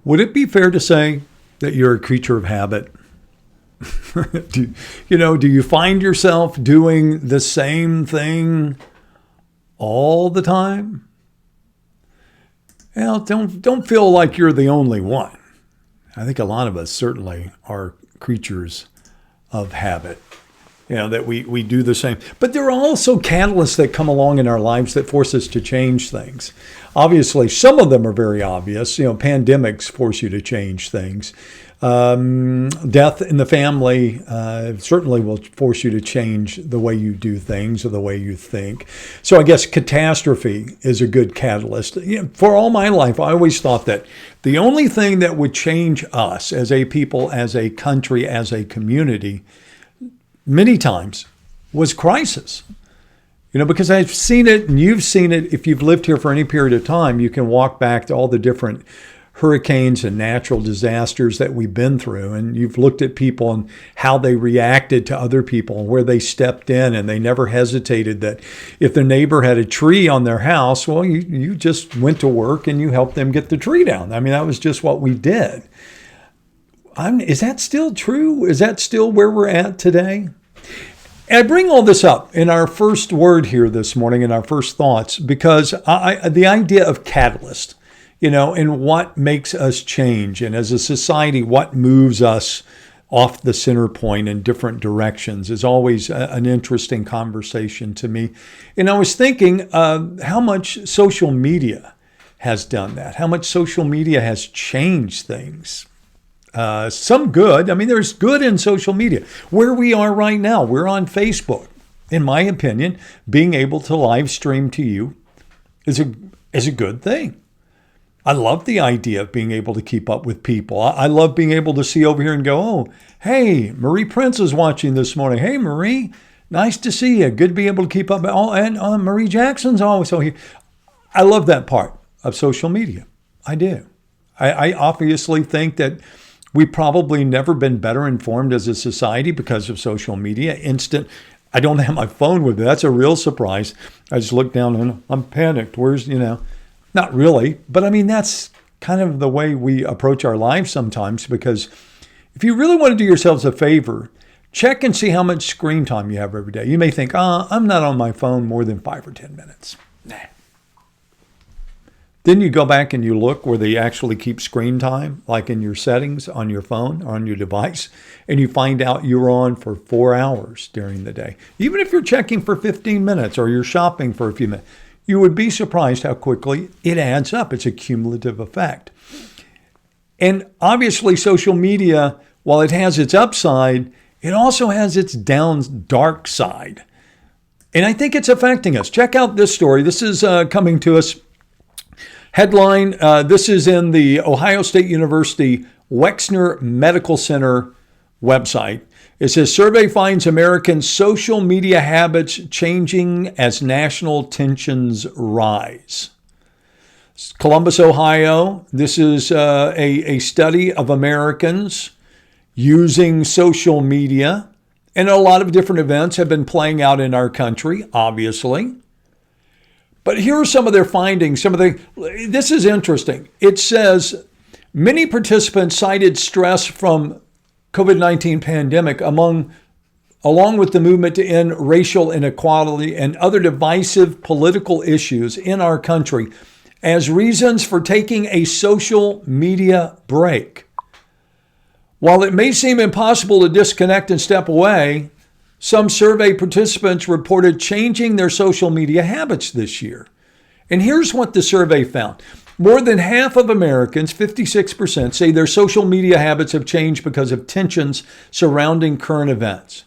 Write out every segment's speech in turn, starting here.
Would it be fair to say that you're a creature of habit? Do you find yourself doing the same thing all the time? Well, don't feel like you're the only one. I think a lot of us certainly are creatures of habit. That we do the same. But there are also catalysts that come along in our lives that force us to change things. Obviously, some of them are very obvious. Pandemics force you to change things. Death in the family certainly will force you to change the way you do things or the way you think. So I guess catastrophe is a good catalyst. For all my life, I always thought that the only thing that would change us as a people, as a country, as a community, many times, was crisis. Because I've seen it and you've seen it. If you've lived here for any period of time, you can walk back to all the different hurricanes and natural disasters that we've been through. And you've looked at people and how they reacted to other people and where they stepped in. And they never hesitated that if their neighbor had a tree on their house, well, you just went to work and you helped them get the tree down. I mean, that was just what we did. Is that still true? Is that still where we're at today? And I bring all this up in our first word here this morning, in our first thoughts, because the idea of catalyst, and what makes us change, and as a society, what moves us off the center point in different directions is always an interesting conversation to me. And I was thinking how much social media has done that, how much social media has changed things. Some good. I mean, there's good in social media. Where we are right now, we're on Facebook. In my opinion, being able to live stream to you is a good thing. I love the idea of being able to keep up with people. I love being able to see over here and go, oh, hey, Marie Prince is watching this morning. Hey, Marie, nice to see you. Good to be able to keep up. Oh, and Marie Jackson's always here. I love that part of social media. I do. I obviously think that we've probably never been better informed as a society because of social media. I don't have my phone with me. That's a real surprise. I just look down and I'm panicked. Where's, not really. But I mean, that's kind of the way we approach our lives sometimes, because if you really want to do yourselves a favor, check and see how much screen time you have every day. You may think, I'm not on my phone more than 5 or 10 minutes. Nah. Then you go back and you look where they actually keep screen time, like in your settings on your phone or on your device, and you find out you're on for 4 hours during the day. Even if you're checking for 15 minutes or you're shopping for a few minutes, you would be surprised how quickly it adds up. It's a cumulative effect. And obviously social media, while it has its upside, it also has its dark side. And I think it's affecting us. Check out this story. This is coming to us. Headline, this is in the Ohio State University Wexner Medical Center website. It says, survey finds American social media habits changing as national tensions rise. Columbus, Ohio, this is a study of Americans using social media. And a lot of different events have been playing out in our country, obviously. But here are some of their findings. This is interesting. It says many participants cited stress from COVID-19 pandemic along with the movement to end racial inequality and other divisive political issues in our country as reasons for taking a social media break. While it may seem impossible to disconnect and step away, some survey participants reported changing their social media habits this year. And here's what the survey found. More than half of Americans, 56%, say their social media habits have changed because of tensions surrounding current events.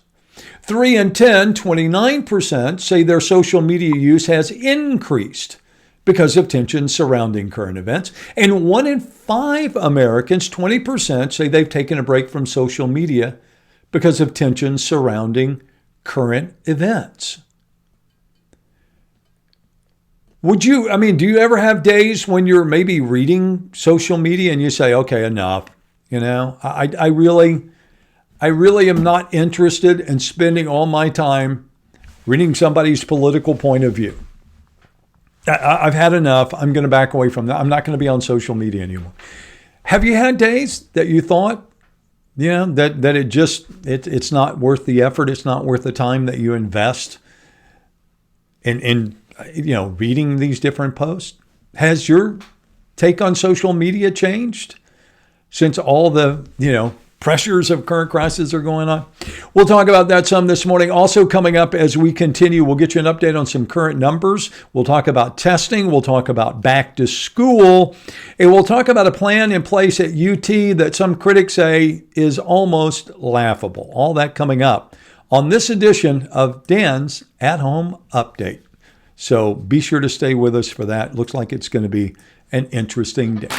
3 in 10, 29%, say their social media use has increased because of tensions surrounding current events. And 1 in 5 Americans, 20%, say they've taken a break from social media because of tensions surrounding current events. Do you ever have days when you're maybe reading social media and you say, okay, enough, I really am not interested in spending all my time reading somebody's political point of view. I've had enough. I'm going to back away from that. I'm not going to be on social media anymore. Have you had days that you thought, that it's not worth the effort, it's not worth the time that you invest in reading these different posts? Has your take on social media changed since all the, pressures of current crisis are going on? We'll talk about that some this morning. Also coming up as we continue, we'll get you an update on some current numbers. We'll talk about testing. We'll talk about back to school. And we'll talk about a plan in place at UT that some critics say is almost laughable. All that coming up on this edition of Dan's At Home Update. So be sure to stay with us for that. Looks like it's going to be an interesting day.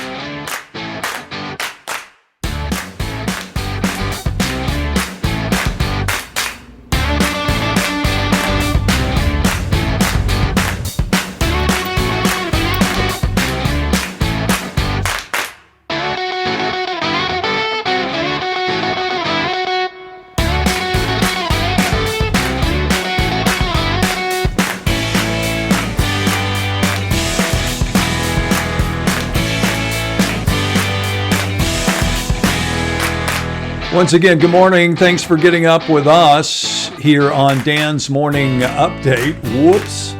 Once again, good morning. Thanks for getting up with us here on Dan's Morning Update. Whoops.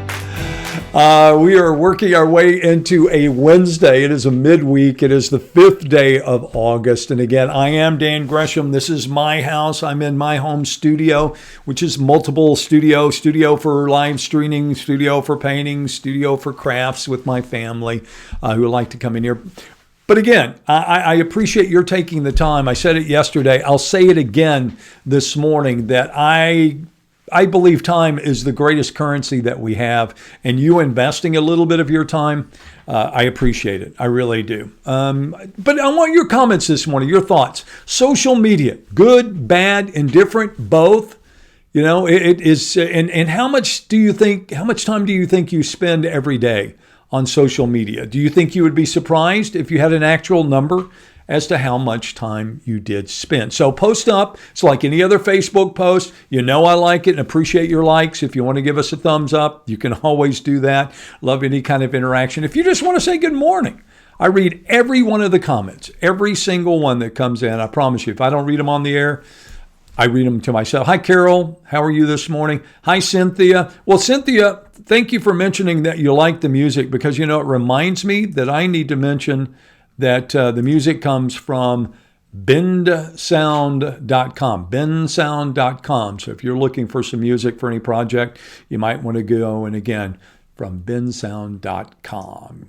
We are working our way into a Wednesday. It is a midweek. It is the 5th day of August. And again, I am Dan Gresham. This is my house. I'm in my home studio, which is multiple studio for live streaming, studio for painting, studio for crafts with my family who would like to come in here. But again, I appreciate your taking the time. I said it yesterday. I'll say it again this morning that I believe time is the greatest currency that we have. And you investing a little bit of your time, I appreciate it. I really do. But I want your comments this morning, your thoughts. Social media, good, bad, indifferent, both. It is. And how much time do you think you spend every day on social media? Do you think you would be surprised if you had an actual number as to how much time you did spend? So post up. It's like any other Facebook post. I like it and appreciate your likes. If you want to give us a thumbs up, you can always do that. Love any kind of interaction. If you just want to say good morning, I read every one of the comments, every single one that comes in. I promise you, if I don't read them on the air, I read them to myself. Hi, Carol. How are you this morning? Hi, Cynthia. Well, Cynthia, thank you for mentioning that you like the music because, it reminds me that I need to mention that the music comes from bendsound.com, bendsound.com. So if you're looking for some music for any project, you might want to go, and again, from bendsound.com.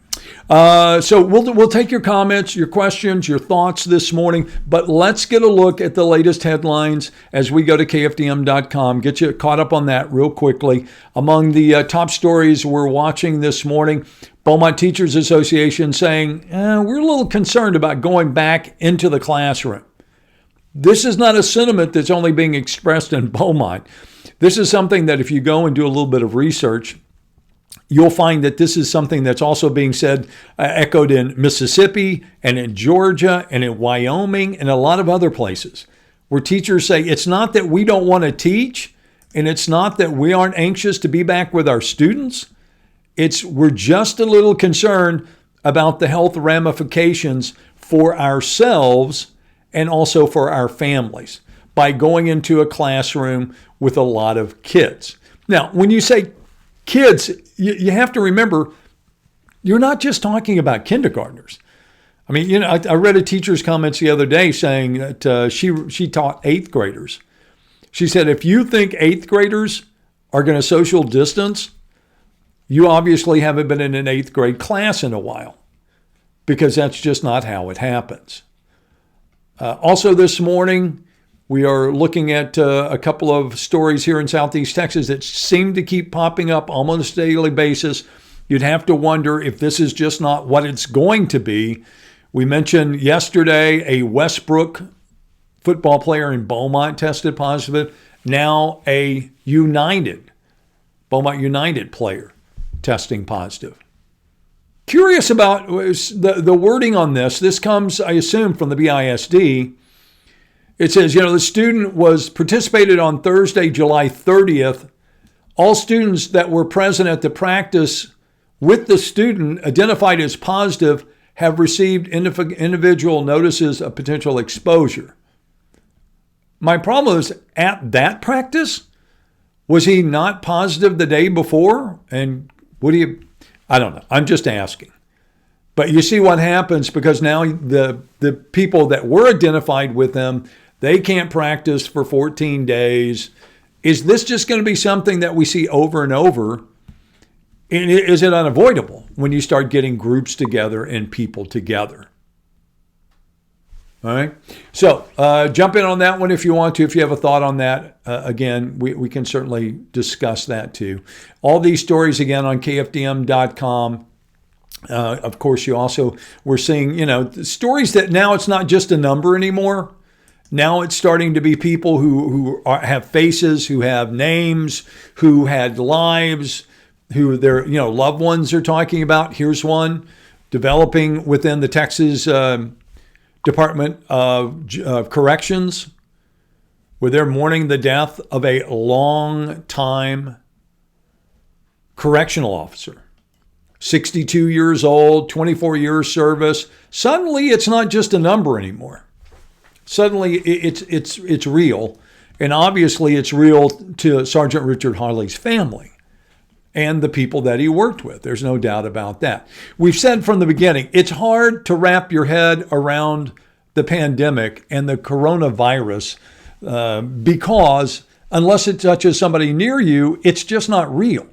So we'll take your comments, your questions, your thoughts this morning, but let's get a look at the latest headlines as we go to KFDM.com. Get you caught up on that real quickly. Among the top stories we're watching this morning, Beaumont Teachers Association saying, we're a little concerned about going back into the classroom. This is not a sentiment that's only being expressed in Beaumont. This is something that if you go and do a little bit of research, you'll find that this is something that's also being said, echoed in Mississippi and in Georgia and in Wyoming and a lot of other places where teachers say it's not that we don't want to teach and it's not that we aren't anxious to be back with our students. We're just a little concerned about the health ramifications for ourselves and also for our families by going into a classroom with a lot of kids. Now, when you say kids, you have to remember, you're not just talking about kindergartners. I mean, I read a teacher's comments the other day saying that she taught 8th graders. She said, if you think 8th graders are going to social distance, you obviously haven't been in an 8th grade class in a while because that's just not how it happens. Also this morning, we are looking at a couple of stories here in Southeast Texas that seem to keep popping up almost on a daily basis. You'd have to wonder if this is just not what it's going to be. We mentioned yesterday a Westbrook football player in Beaumont tested positive. Now a Beaumont United player testing positive. Curious about the wording on this. This comes, I assume, from the BISD. It says, the student participated on Thursday, July 30th. All students that were present at the practice with the student identified as positive have received individual notices of potential exposure. My problem is, at that practice, was he not positive the day before? And would he? I don't know. I'm just asking. But you see what happens, because now the people that were identified with them, they can't practice for 14 days. Is this just going to be something that we see over and over? And is it unavoidable when you start getting groups together and people together? All right. So jump in on that one if you want to. If you have a thought on that, again, we can certainly discuss that too. All these stories, again, on kfdm.com. Of course, we're seeing, stories that now it's not just a number anymore. Now it's starting to be people who have faces, who have names, who had lives, who their loved ones are talking about. Here's one developing within the Texas Department of Corrections, where they're mourning the death of a long-time correctional officer. 62 years old, 24 years service. Suddenly, it's not just a number anymore. Suddenly, it's real. And obviously, it's real to Sergeant Richard Harley's family and the people that he worked with. There's no doubt about that. We've said from the beginning, it's hard to wrap your head around the pandemic and the coronavirus because unless it touches somebody near you, it's just not real.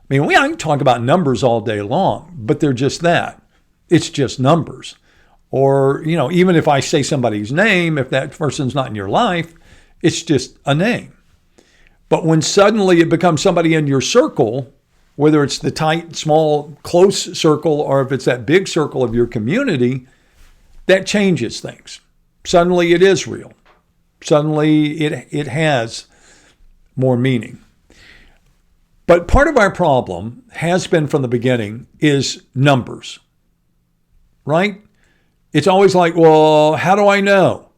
I mean, I can talk about numbers all day long, but they're just that. It's just numbers. Or, even if I say somebody's name, if that person's not in your life, it's just a name. But when suddenly it becomes somebody in your circle, whether it's the tight, small, close circle, or if it's that big circle of your community, that changes things. Suddenly it is real. Suddenly it has more meaning. But part of our problem has been from the beginning is numbers, right? It's always like, well, how do I know?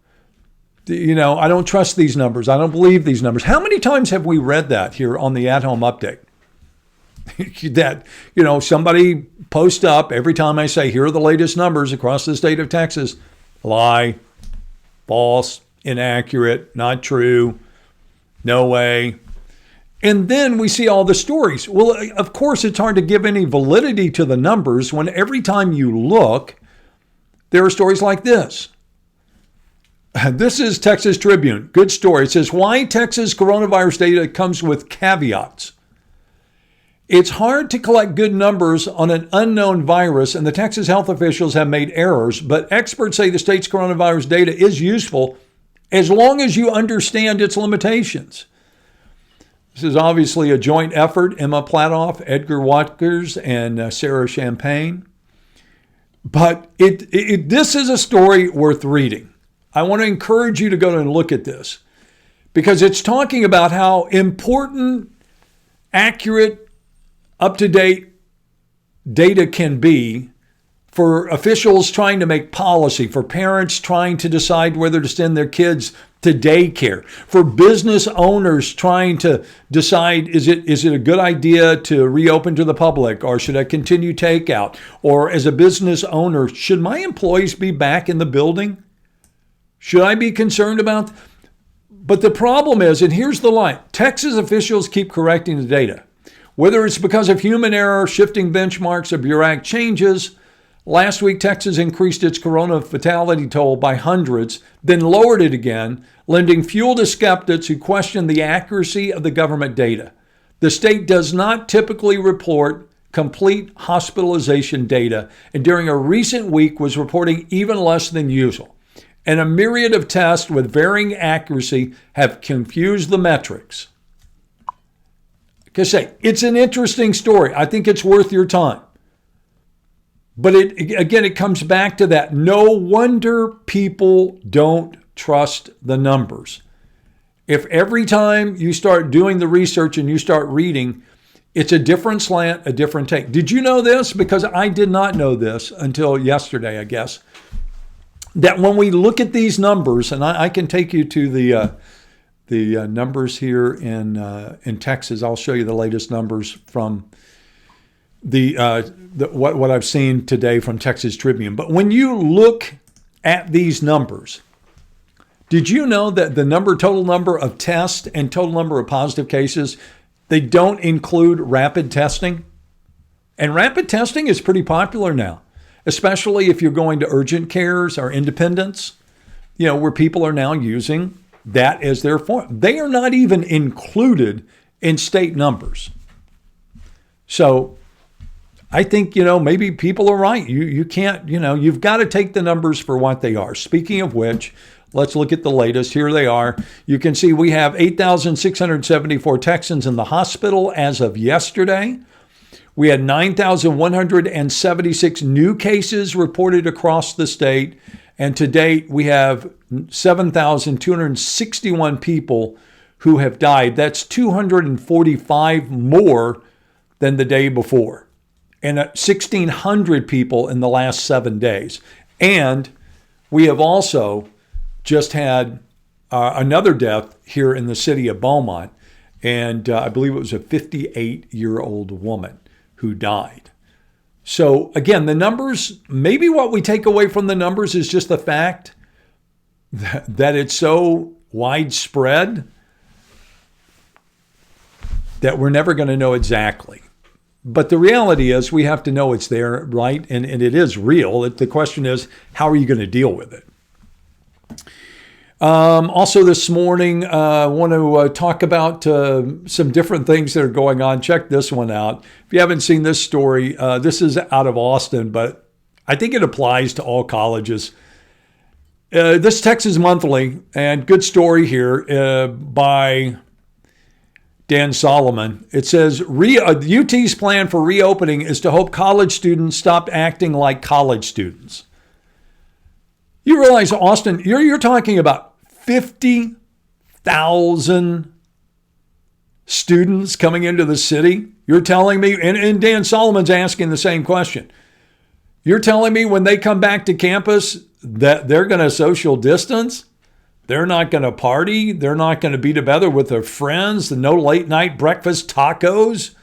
I don't trust these numbers. I don't believe these numbers. How many times have we read that here on the At Home Update? That, somebody posts up every time I say, here are the latest numbers across the state of Texas. Lie, false, inaccurate, not true, no way. And then we see all the stories. Well, of course, it's hard to give any validity to the numbers when every time you look, there are stories like this. This is Texas Tribune. Good story. It says, why Texas coronavirus data comes with caveats. It's hard to collect good numbers on an unknown virus, and the Texas health officials have made errors, but experts say the state's coronavirus data is useful as long as you understand its limitations. This is obviously a joint effort, Emma Platoff, Edgar Watkers, and Sarah Champagne. But this is a story worth reading. I want to encourage you to go and look at this because it's talking about how important, accurate, up-to-date data can be for officials trying to make policy, for parents trying to decide whether to send their kids to daycare, for business owners trying to decide, is it a good idea to reopen to the public, or should I continue takeout? Or as a business owner, should my employees be back in the building? Should I be concerned about? But the problem is, and here's the line, Texas officials keep correcting the data. Whether it's because of human error, shifting benchmarks, or bureaucratic changes. Last week, Texas increased its corona fatality toll by hundreds, then lowered it again, lending fuel to skeptics who question the accuracy of the government data. The state does not typically report complete hospitalization data, and during a recent week was reporting even less than usual. And a myriad of tests with varying accuracy have confused the metrics. Like I say, it's an interesting story. I think it's worth your time. But it comes back to that. No wonder people don't trust the numbers. If every time you start doing the research and you start reading, it's a different slant, a different take. Did you know this? Because I did not know this until yesterday, I guess. That when we look at these numbers, and I can take you to the numbers here in Texas. I'll show you the latest numbers from what I've seen today from Texas Tribune. But when you look at these numbers, did you know that the total number of tests and total number of positive cases, they don't include rapid testing? And rapid testing is pretty popular now, especially if you're going to urgent cares or independents, where people are now using that as their form. They are not even included in state numbers. So I think, maybe people are right. You can't, you've got to take the numbers for what they are. Speaking of which, let's look at the latest. Here they are. You can see we have 8,674 Texans in the hospital as of yesterday. We had 9,176 new cases reported across the state. And to date, we have 7,261 people who have died. That's 245 more than the day before. And 1,600 people in the last 7 days. And we have also just had another death here in the city of Beaumont. And I believe it was a 58-year-old woman who died. So again, the numbers, maybe what we take away from the numbers is just the fact that it's so widespread that we're never going to know exactly. But the reality is we have to know it's there, right? And it is real. The question is, how are you going to deal with it? Also this morning, I want to talk about some different things that are going on. Check this one out. If you haven't seen this story, this is out of Austin, but I think it applies to all colleges. This Texas Monthly, and good story here by Dan Solomon. It says, UT's plan for reopening is to hope college students stop acting like college students. You realize, Austin, you're talking about 50,000 students coming into the city. You're telling me, and Dan Solomon's asking the same question. You're telling me when they come back to campus that they're going to social distance? They're not going to party? They're not going to be together with their friends? No late night breakfast tacos?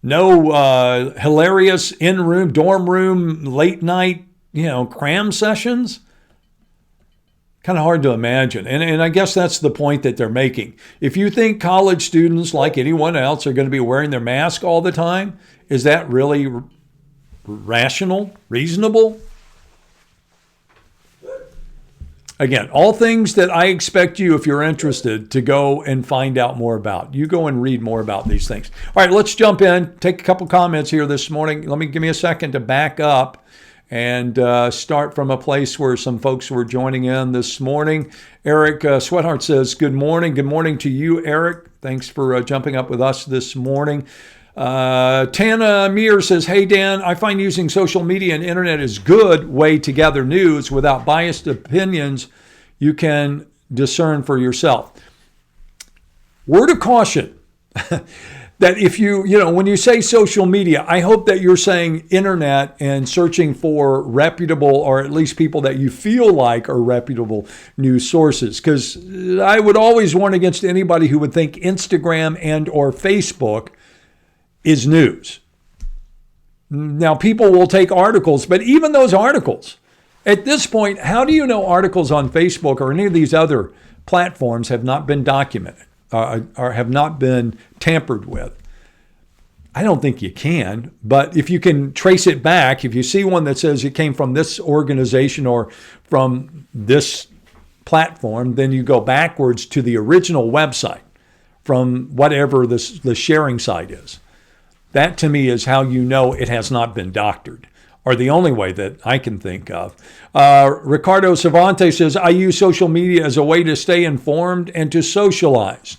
No hilarious in-room, dorm room, late night, cram sessions? Kind of hard to imagine. And I guess that's the point that they're making. If you think college students, like anyone else, are going to be wearing their mask all the time, is that really rational, reasonable? Again, all things that I expect you, if you're interested, to go and find out more about. You go and read more about these things. All right, let's jump in. Take a couple comments here this morning. Give me a second to back up and start from a place where some folks were joining in this morning. Eric Sweatheart says, good morning. Good morning to you, Eric. Thanks for jumping up with us this morning. Tana Meir says, hey, Dan, I find using social media and internet is good way to gather news without biased opinions you can discern for yourself. Word of caution. That if when you say social media, I hope that you're saying internet and searching for reputable, or at least people that you feel like are reputable news sources. Because I would always warn against anybody who would think Instagram and or Facebook is news. Now, people will take articles, but even those articles, at this point, how do you know articles on Facebook or any of these other platforms have not been documented? Or have not been tampered with? I don't think you can, but if you can trace it back, if you see one that says it came from this organization or from this platform, then you go backwards to the original website from whatever the sharing site is. That to me is how you know it has not been doctored, or the only way that I can think of. Ricardo Cervantes says, I use social media as a way to stay informed and to socialize.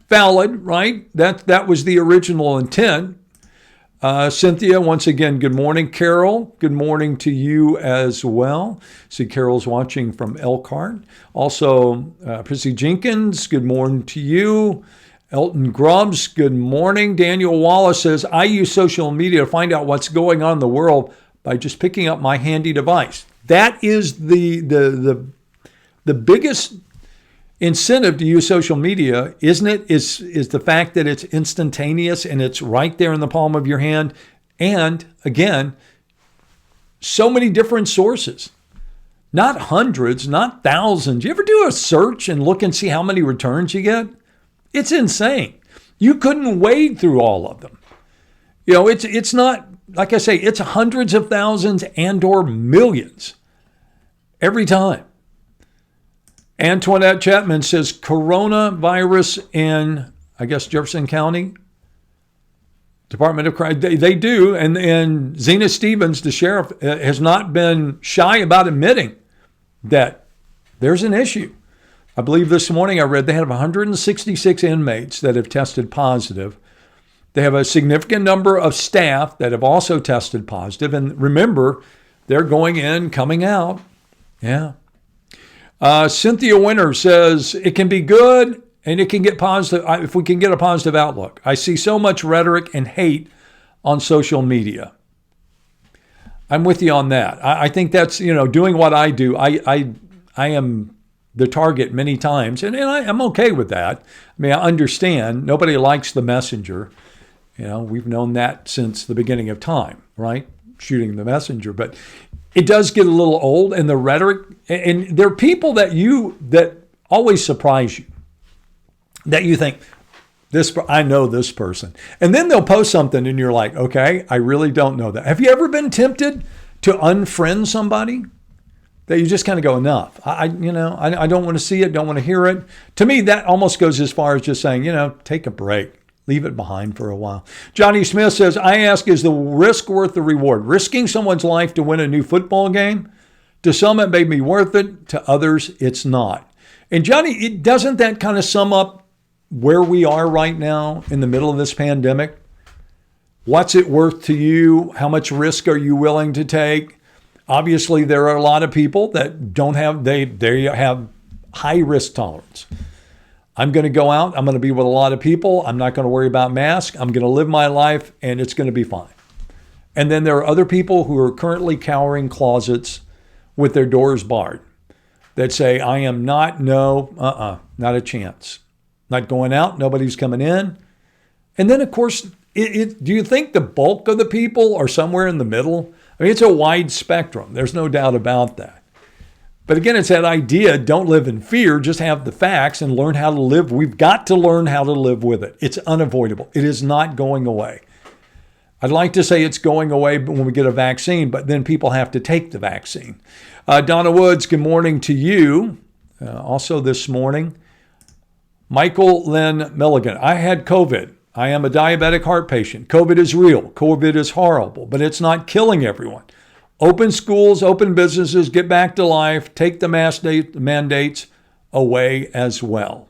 Valid, right? That was the original intent. Cynthia, once again, good morning. Carol, good morning to you as well. See, Carol's watching from Elkhart. Also, Prissy Jenkins, good morning to you. Elton Grubbs, good morning. Daniel Wallace says, I use social media to find out what's going on in the world by just picking up my handy device. That is the biggest incentive to use social media, isn't it? Is the fact that it's instantaneous and it's right there in the palm of your hand. And again, so many different sources. Not hundreds, not thousands. You ever do a search and look and see how many returns you get? It's insane. You couldn't wade through all of them. It's not, like I say, it's hundreds of thousands and or millions every time. Antoinette Chapman says coronavirus in, I guess, Jefferson County Department of Crime. They do. And Zena Stevens, the sheriff, has not been shy about admitting that there's an issue. I believe this morning I read they have 166 inmates that have tested positive. They have a significant number of staff that have also tested positive. And remember, they're going in, coming out. Yeah. Cynthia Winter says, it can be good and it can get positive if we can get a positive outlook. I see so much rhetoric and hate on social media. I'm with you on that. I think that's, doing what I do. I am the target many times, and I'm okay with that. I mean, I understand nobody likes the messenger. We've known that since the beginning of time, right? Shooting the messenger. But it does get a little old, and the rhetoric, and there are people that always surprise you, that you think, I know this person. And then they'll post something and you're like, okay, I really don't know that. Have you ever been tempted to unfriend somebody that you just kind of go, enough? I don't want to see it, don't want to hear it. To me, that almost goes as far as just saying, take a break. Leave it behind for a while. Johnny Smith says, I ask, is the risk worth the reward? Risking someone's life to win a new football game? To some, it may be worth it. To others, it's not. And Johnny, doesn't that kind of sum up where we are right now in the middle of this pandemic? What's it worth to you? How much risk are you willing to take? Obviously, there are a lot of people that don't have, they have high risk tolerance. I'm going to go out. I'm going to be with a lot of people. I'm not going to worry about masks. I'm going to live my life and it's going to be fine. And then there are other people who are currently cowering closets with their doors barred that say, I am not, not a chance. Not going out. Nobody's coming in. And then, of course, do you think the bulk of the people are somewhere in the middle? I mean, it's a wide spectrum. There's no doubt about that. But again, it's that idea, don't live in fear, just have the facts and learn how to live. We've got to learn how to live with it. It's unavoidable. It is not going away. I'd like to say it's going away when we get a vaccine, but then people have to take the vaccine. Donna Woods, good morning to you. Also this morning, Michael Lynn Milligan. I had COVID. I am a diabetic heart patient. COVID is real. COVID is horrible, but it's not killing everyone. Open schools, open businesses, get back to life, take the mask mandates away as well.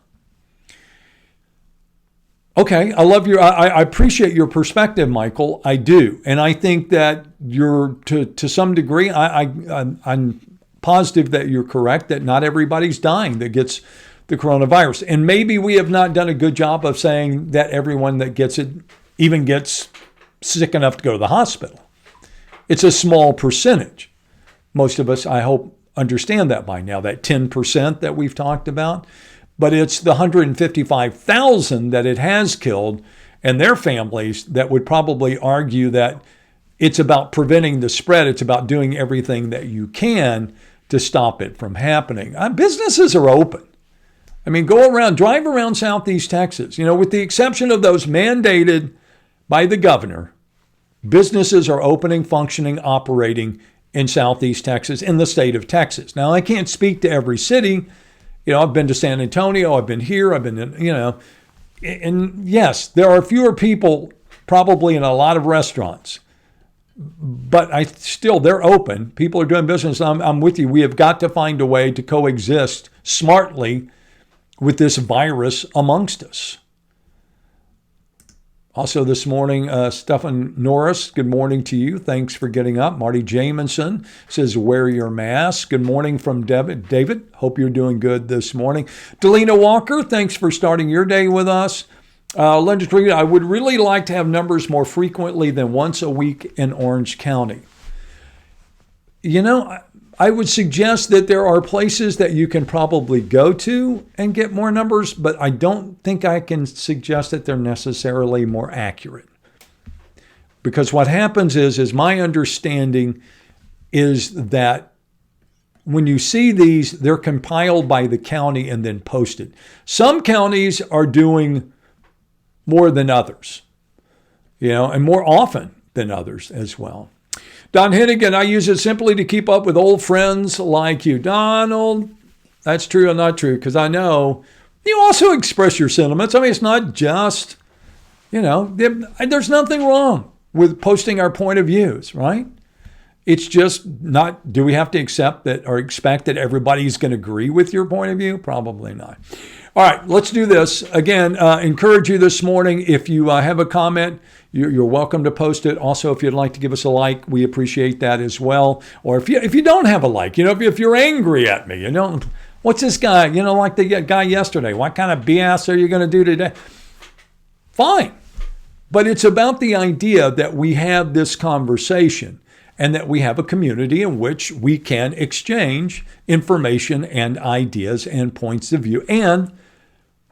Okay, I appreciate your perspective, Michael. I do. And I think that you're, to some degree, I'm positive that you're correct, that not everybody's dying that gets the coronavirus. And maybe we have not done a good job of saying that everyone that gets it even gets sick enough to go to the hospital. It's a small percentage. Most of us, I hope, understand that by now, that 10% that we've talked about. But it's the 155,000 that it has killed and their families that would probably argue that it's about preventing the spread. It's about doing everything that you can to stop it from happening. Businesses are open. I mean, drive around Southeast Texas. With the exception of those mandated by the governor, businesses are opening, functioning, operating in Southeast Texas, in the state of Texas. Now, I can't speak to every city. I've been to San Antonio. I've been here. I've been in, and yes, there are fewer people probably in a lot of restaurants, but they're open. People are doing business. I'm with you. We have got to find a way to coexist smartly with this virus amongst us. Also this morning, Stephan Norris, good morning to you. Thanks for getting up. Marty Jamison says, wear your mask. Good morning from David. Hope you're doing good this morning. Delina Walker, thanks for starting your day with us. Linda Tree, I would really like to have numbers more frequently than once a week in Orange County. I would suggest that there are places that you can probably go to and get more numbers, but I don't think I can suggest that they're necessarily more accurate. Because what happens is my understanding is that when you see these, they're compiled by the county and then posted. Some counties are doing more than others, and more often than others as well. Don Hennigan, I use it simply to keep up with old friends like you. Donald, that's true or not true, because I know you also express your sentiments. I mean, it's not just, there's nothing wrong with posting our point of views, right? It's just not, do we have to accept that or expect that everybody's going to agree with your point of view? Probably not. All right, let's do this. Again, encourage you this morning. If you have a comment, you're welcome to post it. Also, if you'd like to give us a like, we appreciate that as well. Or if you don't have a like, if you're angry at me, what's this guy, like the guy yesterday, what kind of BS are you going to do today? Fine. But it's about the idea that we have this conversation and that we have a community in which we can exchange information and ideas and points of view, and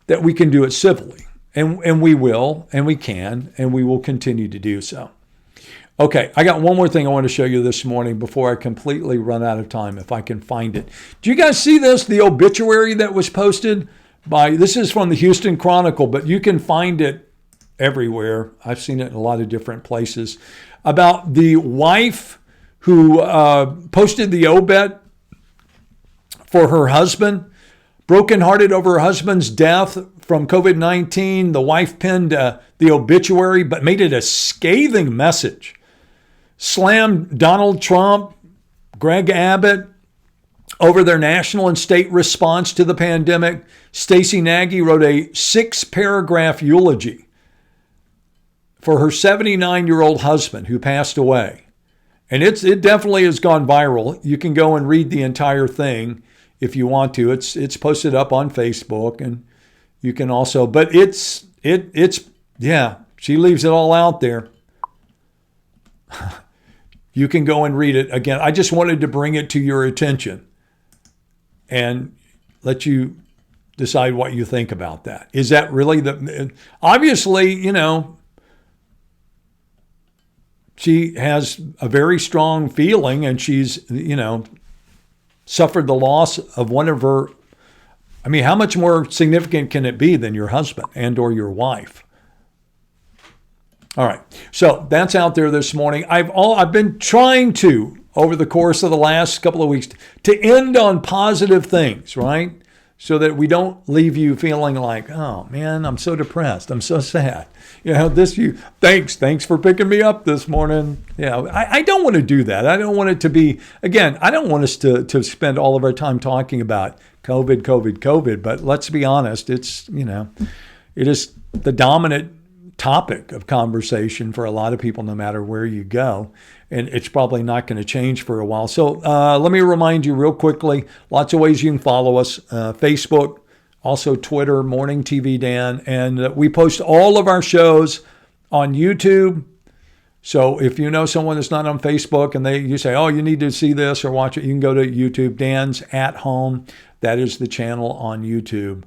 that we can do it civilly. And we will, and we can, and we will continue to do so. Okay, I got one more thing I want to show you this morning before I completely run out of time, if I can find it. Do you guys see this, the obituary that was posted this is from the Houston Chronicle, but you can find it everywhere. I've seen it in a lot of different places. About the wife who posted the obit for her husband, brokenhearted over her husband's death from COVID-19. The wife penned the obituary, but made it a scathing message. Slammed Donald Trump, Greg Abbott, over their national and state response to the pandemic. Stacey Nagy wrote a 6-paragraph eulogy for her 79-year-old husband who passed away. And it definitely has gone viral. You can go and read the entire thing if you want to. It's posted up on Facebook, and you can also, but it's she leaves it all out there. You can go and read it. Again, I just wanted to bring it to your attention and let you decide what you think about that. Is that really obviously, she has a very strong feeling, and she's, suffered the loss of one of her. I mean, how much more significant can it be than your husband and or your wife? All right. So that's out there this morning. I've been trying to, over the course of the last couple of weeks, to end on positive things, right? So that we don't leave you feeling like, oh man, I'm so depressed. I'm so sad. Thanks for picking me up this morning. I don't want to do that. I don't want it to be, again, I don't want us to spend all of our time talking about COVID, but let's be honest, it is the dominant topic of conversation for a lot of people, no matter where you go. And it's probably not going to change for a while. So let me remind you real quickly, lots of ways you can follow us. Facebook, also Twitter, Morning TV Dan. And we post all of our shows on YouTube. So if you know someone that's not on Facebook and you say, oh, you need to see this or watch it, you can go to YouTube, Dan's at Home. That is the channel on YouTube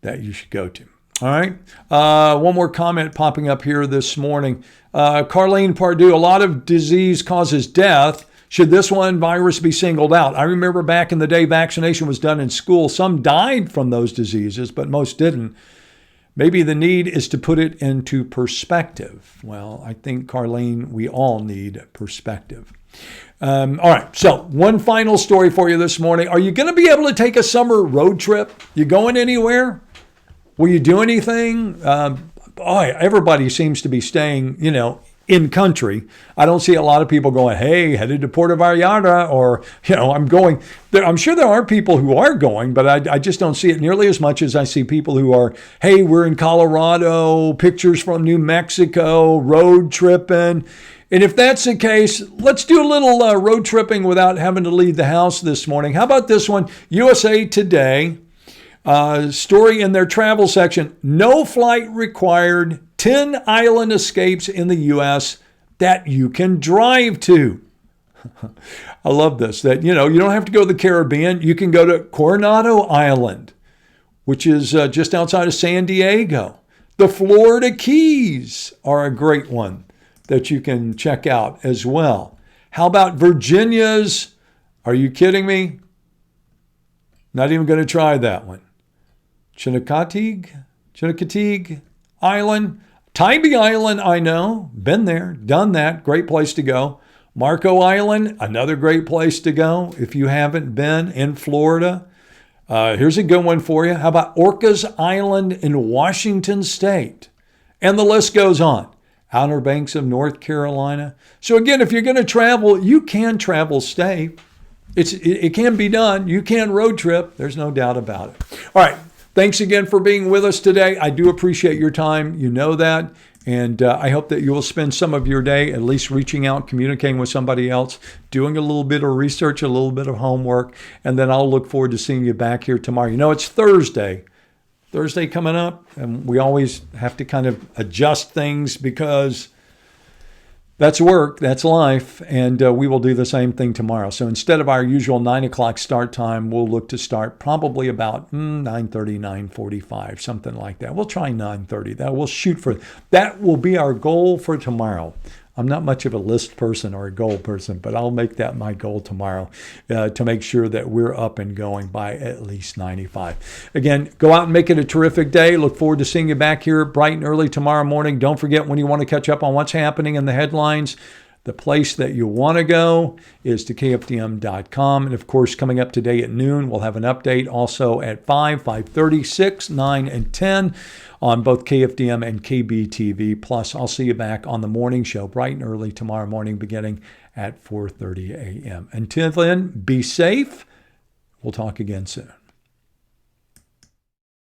that you should go to. All right. One more comment popping up here this morning. Carlene Pardue, a lot of disease causes death. Should this one virus be singled out? I remember back in the day, vaccination was done in school. Some died from those diseases, but most didn't. Maybe the need is to put it into perspective. Well, I think, Carlene, we all need perspective. All right. So one final story for you this morning. Are you going to be able to take a summer road trip? You going anywhere? Will you do anything? Everybody seems to be staying, in country. I don't see a lot of people going, hey, headed to Puerto Vallarta, or, I'm going. I'm sure there are people who are going, but I just don't see it nearly as much as I see people who are, hey, we're in Colorado, pictures from New Mexico, road tripping. And if that's the case, let's do a little road tripping without having to leave the house this morning. How about this one? USA Today. Story in their travel section, no flight required, 10 island escapes in the U.S. that you can drive to. I love this, that, you don't have to go to the Caribbean. You can go to Coronado Island, which is just outside of San Diego. The Florida Keys are a great one that you can check out as well. How about Virginia's? Are you kidding me? Not even going to try that one. Chincoteague Island. Tybee Island, I know. Been there, done that. Great place to go. Marco Island, another great place to go if you haven't been in Florida. Here's a good one for you. How about Orcas Island in Washington State? And the list goes on. Outer Banks of North Carolina. So again, if you're going to travel, you can travel safe. It can be done. You can road trip. There's no doubt about it. All right. Thanks again for being with us today. I do appreciate your time. You know that. And I hope that you will spend some of your day at least reaching out, communicating with somebody else, doing a little bit of research, a little bit of homework, and then I'll look forward to seeing you back here tomorrow. You know, it's Thursday coming up, and we always have to kind of adjust things because that's work, that's life, and we will do the same thing tomorrow. So instead of our usual 9 o'clock start time, we'll look to start probably about 9:30, 9:45, something like that. We'll try 9:30. We'll shoot for that. Will be our goal for tomorrow. I'm not much of a list person or a goal person, but I'll make that my goal tomorrow to make sure that we're up and going by at least 95. Again, go out and make it a terrific day. Look forward to seeing you back here bright and early tomorrow morning. Don't forget, when you want to catch up on what's happening in the headlines, the place that you want to go is to KFDM.com. And of course, coming up today at noon, we'll have an update also at 5:30, 6, 9, and 10 on both KFDM and KBTV. Plus, I'll see you back on the morning show bright and early tomorrow morning beginning at 4:30 a.m. Until then, be safe. We'll talk again soon.